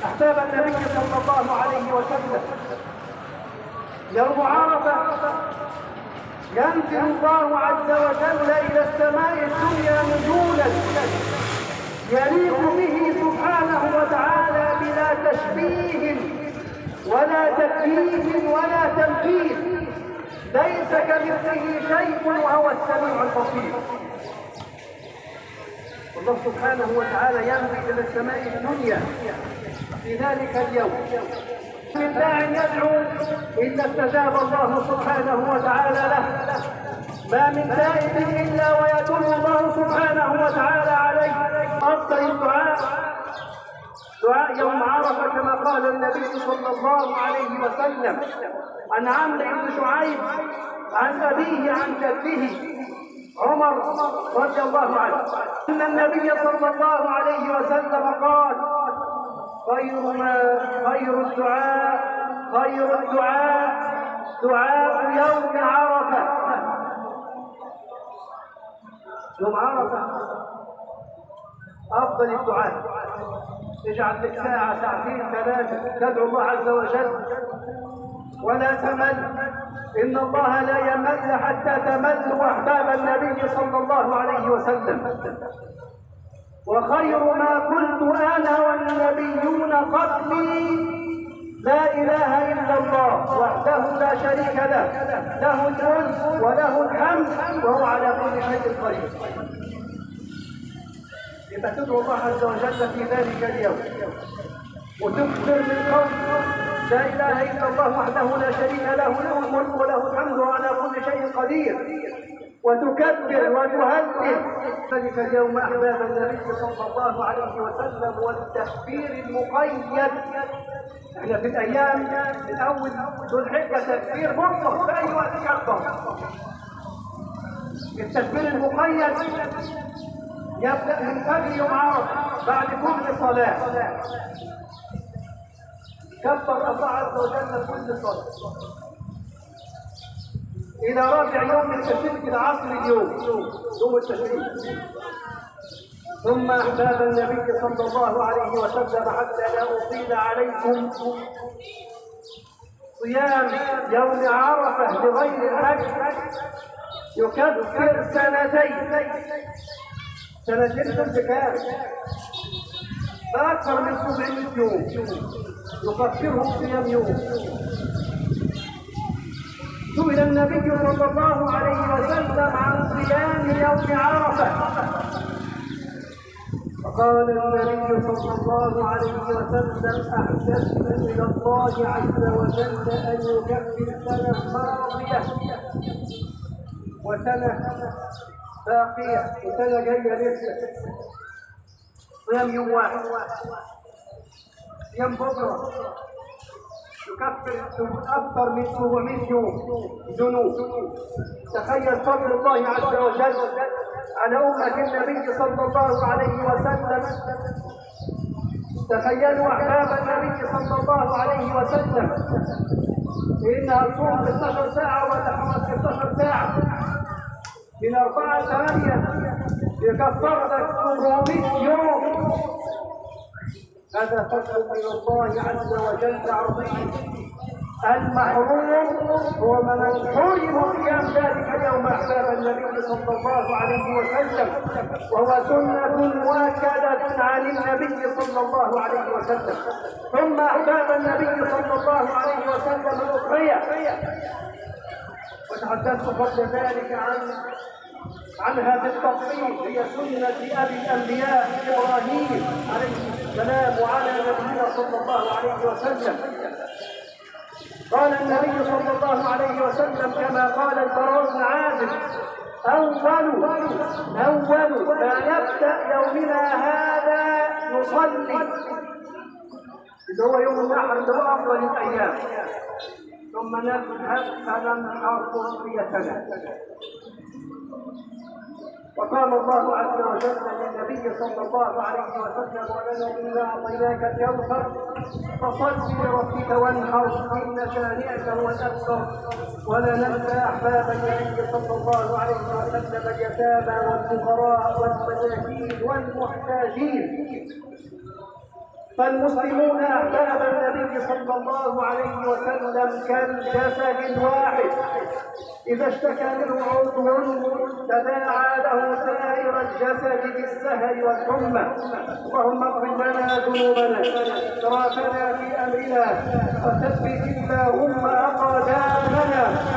أحباب النبي صلى الله عليه وسلم، يوم عرفة ينزل الله عز وجل إلى السماء الدنيا نزولا يليق به سبحانه وتعالى بلا تشبيه ولا تكييف ولا تمثيل، ليس كمثله شيء وهو السميع البصير. الله سبحانه وتعالى ينزل إلى السماء الدنيا في ذلك اليوم من داع يدعو إلا استجاب الله سبحانه وتعالى له. ما من تائب إلا ويتوب الله سبحانه وتعالى عليه. أفضل الدعاء دعاء يوم عرفة كما قال النبي صلى الله عليه وسلم عن عمرو بن شعيب عن أبيه عن جده عمر رضي الله عنه أن النبي صلى الله عليه وسلم قال: خير الدعاء دعاء يوم عرفة. يوم عرفة أفضل الدعاء. اجعل لك ساعة ساعتين ثلاثة تدعو الله عز وجل ولا تمل، إن الله لا يمل حتى تمل أحباب النبي صلى الله عليه وسلم. وخير ما قلت أنا والنبيون قبلي: لا إله إلا الله وحده لا شريك له، له الملك وله الحمد وهو على كل شيء قدير. يبقى تدعو الله عز وجل في ذلك اليوم وتكثر من قول لا إله إلا الله وحده لا شريك له، له الملك وله الحمد وهو على كل شيء قدير، وتكبر وتهلل ذلك اليوم أحباب النبي صلى الله عليه وسلم. والتكبير المقيد، احنا في الأيام من أول ذو الحجة تكبير مطلق في أي وقت كبر. التكبير المقيد يبدأ من فجر يوم عرفة بعد كل صلاة، كبر الله عز وجل كل صلاة إلى رابع يوم التشريق العصر اليوم يوم التشريق. ثم أحباب النبي صلى الله عليه وسلم حتى لا أطيل عليكم صيام يوم عرفة لغير الحج يكفر سنتين بكام؟ فأكثر من 700 يوم يكفره صيام يوم. سئل النبي صلى الله عليه وسلم عن صيام يوم عرفة فقال النبي صلى الله عليه وسلم: أحسنت إلى الله عز وجل أن يكفر سنة ماضية وسنة باقية وسنة جاية لسه. صيام يوم واحد، صيام بكرة يكفر أكثر من 700 يوم ذنوب. تخيل فضل الله عز وجل على أمة النبي صلى الله عليه وسلم. تخيلوا أحباب النبي صلى الله عليه وسلم إنها تصوم 12 ساعة ولا 15 ساعة من 4 8 يكفر لك 700 يوم. هذا فضل من الله عز وجل عظيم. المحروم هو من حرم قيام ذلك اليوم أحباب النبي صلى الله عليه وسلم، وهو سنة مؤكدة عن النبي صلى الله عليه وسلم. ثم أحباب النبي صلى الله عليه وسلم الأضحية، وتحدثت قبل ذلك عنها بالتفصيل. هي سنة أبي الأنبياء إبراهيم عليه السلام وعلى نبينا صلى الله عليه وسلم. قال النبي صلى الله عليه وسلم كما قال البراء بن عازب: أول ما نبدأ يومنا هذا نصلي، اللي هو يوم النحر اللي هو أفضل الأيام، ثم نذهب فننحر ضحيتنا. وقال الله عز وجل للنبي صلى الله عليه وسلم: ولنا إنا أعطيناك الكوثر فصل لربك وانحر إن شانئك هو الأبتر. ولا ننسى أحباب النبي صلى الله عليه وسلم اليتامى والفقراء والمساكين والمحتاجين. فالمسلمون أحباب النبي صلى الله عليه وسلم كالجسد الواحد، إذا اشتكى منه عضو تداعى له سائر الجسد بالسهر والحمى. اللهم اغفر لنا ذنوبنا إسرافنا في أمرنا وثبت اللهم أقدامنا